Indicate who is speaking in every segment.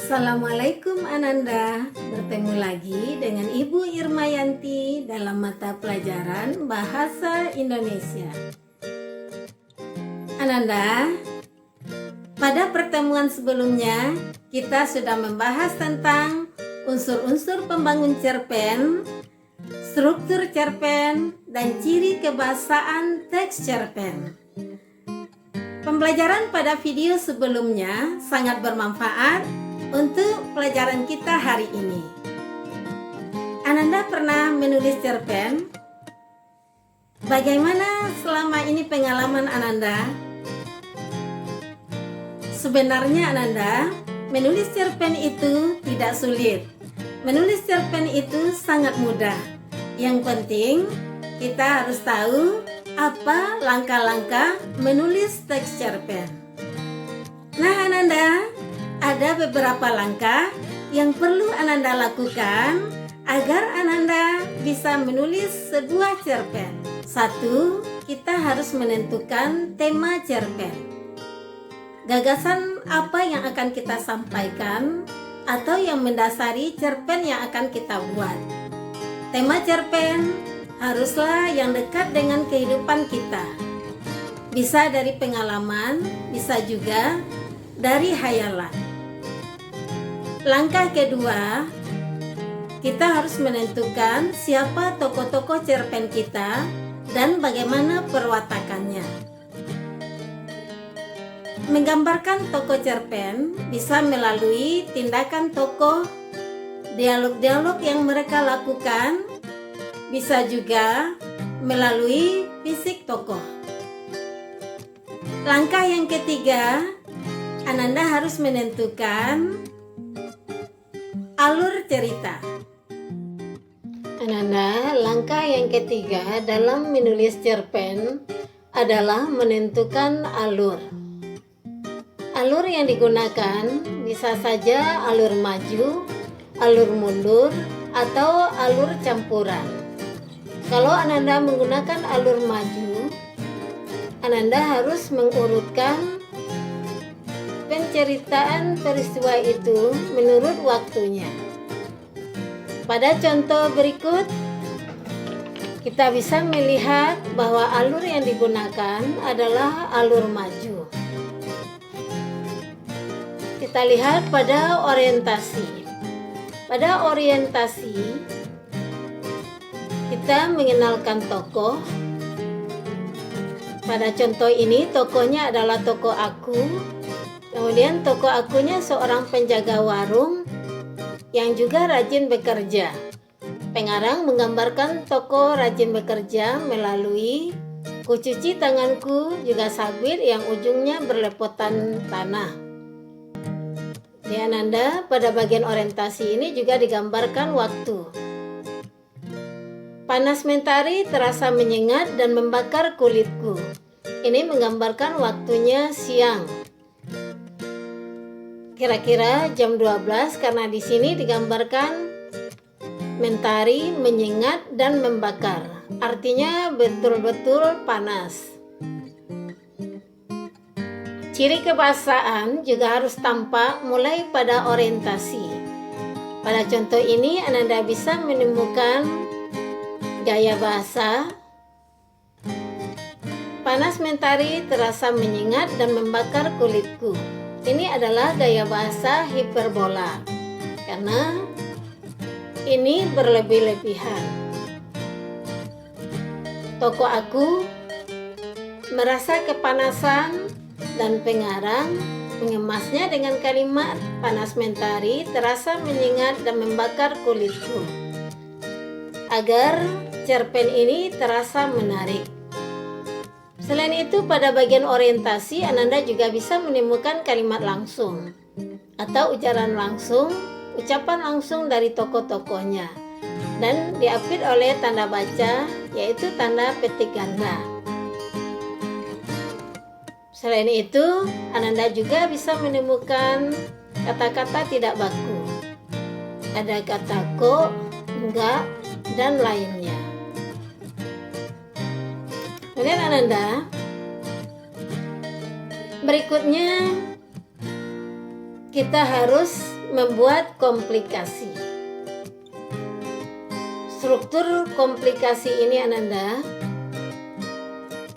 Speaker 1: Assalamualaikum Ananda, bertemu lagi dengan Ibu Irmayanti dalam mata pelajaran Bahasa Indonesia. Ananda, pada pertemuan sebelumnya kita sudah membahas tentang unsur-unsur pembangun cerpen, struktur cerpen, dan ciri kebahasaan teks cerpen. Pembelajaran pada video sebelumnya sangat bermanfaat untuk pelajaran kita hari ini. Ananda pernah menulis cerpen? Bagaimana selama ini pengalaman Ananda? Sebenarnya Ananda, menulis cerpen itu tidak sulit. Menulis cerpen itu sangat mudah. Yang penting kita harus tahu apa langkah-langkah menulis teks cerpen. Nah Ananda, ada beberapa langkah yang perlu Ananda lakukan agar Ananda bisa menulis sebuah cerpen. 1. Kita harus menentukan tema cerpen. Gagasan apa yang akan kita sampaikan atau yang mendasari cerpen yang akan kita buat. Tema cerpen haruslah yang dekat dengan kehidupan kita. Bisa dari pengalaman, bisa juga dari hayalan. Langkah kedua, kita harus menentukan siapa tokoh-tokoh cerpen kita dan bagaimana perwatakannya. Menggambarkan tokoh cerpen bisa melalui tindakan tokoh, dialog-dialog yang mereka lakukan, bisa juga melalui fisik tokoh. Langkah yang ketiga, Ananda harus menentukan alur cerita. Ananda, langkah yang ketiga dalam menulis cerpen adalah menentukan alur. Alur yang digunakan bisa saja alur maju, alur mundur, atau alur campuran. Kalau Ananda menggunakan alur maju, Ananda harus mengurutkan penceritaan peristiwa itu menurut waktunya. Pada contoh berikut, kita bisa melihat bahwa alur yang digunakan adalah alur maju. Kita lihat pada orientasi. Pada orientasi, kita mengenalkan tokoh. Pada contoh ini, tokohnya adalah tokoh aku. Kemudian tokoh akunya seorang penjaga warung yang juga rajin bekerja. Pengarang menggambarkan tokoh rajin bekerja melalui kucuci tanganku juga sabit yang ujungnya berlepotan tanah. Di Ananda, pada bagian orientasi ini juga digambarkan waktu. Panas mentari terasa menyengat dan membakar kulitku. Ini menggambarkan waktunya siang. Kira-kira jam 12 karena di sini digambarkan mentari menyengat dan membakar. Artinya betul-betul panas. Ciri kebahasaan juga harus tampak mulai pada orientasi. Pada contoh ini Ananda bisa menemukan gaya bahasa. Panas mentari terasa menyengat dan membakar kulitku. Ini adalah gaya bahasa hiperbola karena ini berlebih-lebihan. Tokoh aku merasa kepanasan dan pengarang mengemasnya dengan kalimat panas mentari terasa menyengat dan membakar kulitku agar cerpen ini terasa menarik. Selain itu, pada bagian orientasi, Ananda juga bisa menemukan kalimat langsung atau ucapan langsung dari tokoh-tokohnya dan diapit oleh tanda baca, yaitu tanda petik ganda. Selain itu, Ananda juga bisa menemukan kata-kata tidak baku. Ada kata kok, enggak, dan lainnya. Kemudian Ananda, berikutnya kita harus membuat komplikasi. Struktur komplikasi ini Ananda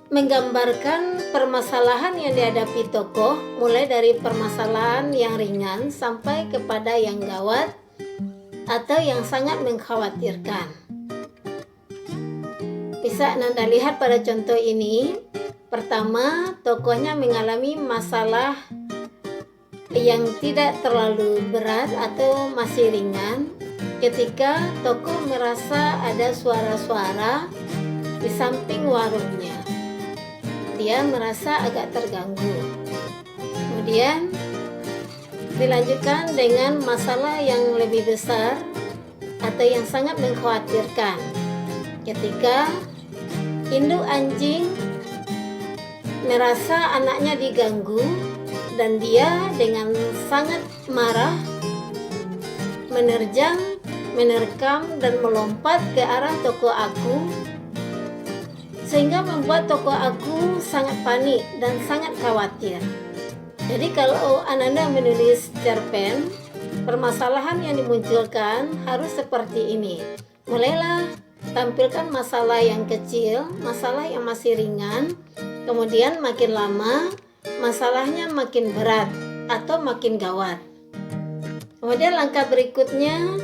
Speaker 1: menggambarkan permasalahan yang dihadapi tokoh, mulai dari permasalahan yang ringan sampai kepada yang gawat atau yang sangat mengkhawatirkan. Bisa Ananda lihat pada contoh ini. Pertama, tokohnya mengalami masalah yang tidak terlalu berat atau masih ringan ketika tokoh merasa ada suara-suara di samping warungnya. Dia merasa agak terganggu. Kemudian dilanjutkan dengan masalah yang lebih besar atau yang sangat mengkhawatirkan ketika induk anjing merasa anaknya diganggu dan dia dengan sangat marah menerkam dan melompat ke arah toko aku, sehingga membuat toko aku sangat panik dan sangat khawatir. Jadi kalau Ananda menulis cerpen, permasalahan yang dimunculkan harus seperti ini. Mulailah tampilkan masalah yang kecil, masalah yang masih ringan, kemudian makin lama masalahnya makin berat atau makin gawat. Kemudian langkah berikutnya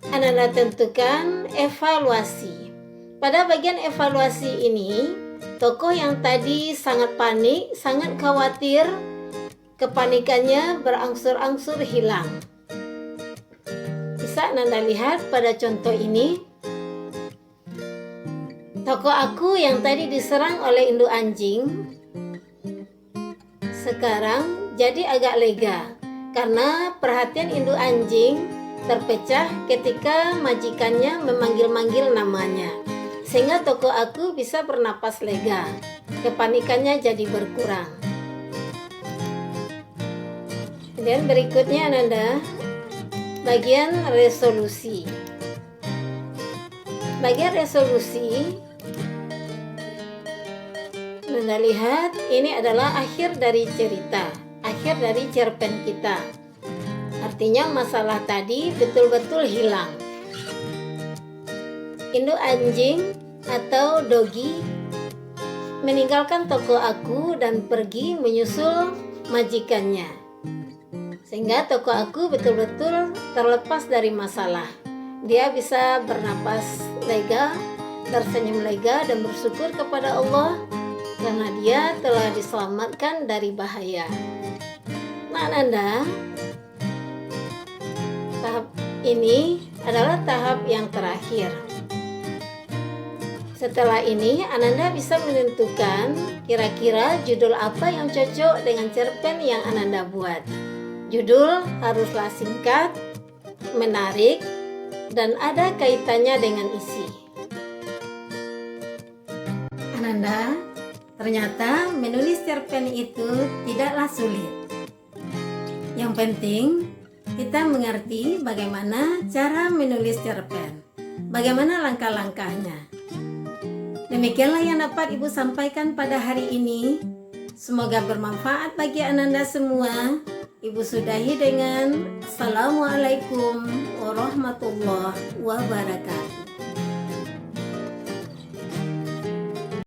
Speaker 1: Ananda tentukan evaluasi. Pada bagian evaluasi ini, tokoh yang tadi sangat panik, sangat khawatir, kepanikannya berangsur-angsur hilang. Bisa Ananda lihat pada contoh ini, tokoh aku yang tadi diserang oleh induk anjing sekarang jadi agak lega karena perhatian induk anjing terpecah ketika majikannya memanggil-manggil namanya, sehingga tokoh aku bisa bernapas lega, kepanikannya jadi berkurang. Dan berikutnya Ananda, bagian resolusi. Bagian resolusi, Anda lihat ini adalah akhir dari cerita, akhir dari cerpen kita. Artinya masalah tadi betul-betul hilang. Induk anjing atau dogi meninggalkan toko aku dan pergi menyusul majikannya, sehingga toko aku betul-betul terlepas dari masalah. Dia bisa bernapas lega, tersenyum lega dan bersyukur kepada Allah karena dia telah diselamatkan dari bahaya. Nah Ananda, tahap ini adalah tahap yang terakhir. Setelah ini Ananda bisa menentukan kira-kira judul apa yang cocok dengan cerpen yang Ananda buat. Judul haruslah singkat, menarik, dan ada kaitannya dengan isi. Ananda, ternyata menulis cerpen itu tidaklah sulit. Yang penting kita mengerti bagaimana cara menulis cerpen, bagaimana langkah-langkahnya. Demikianlah yang dapat Ibu sampaikan pada hari ini. Semoga bermanfaat bagi Ananda semua. Ibu sudahi dengan Assalamualaikum warahmatullahi wabarakatuh.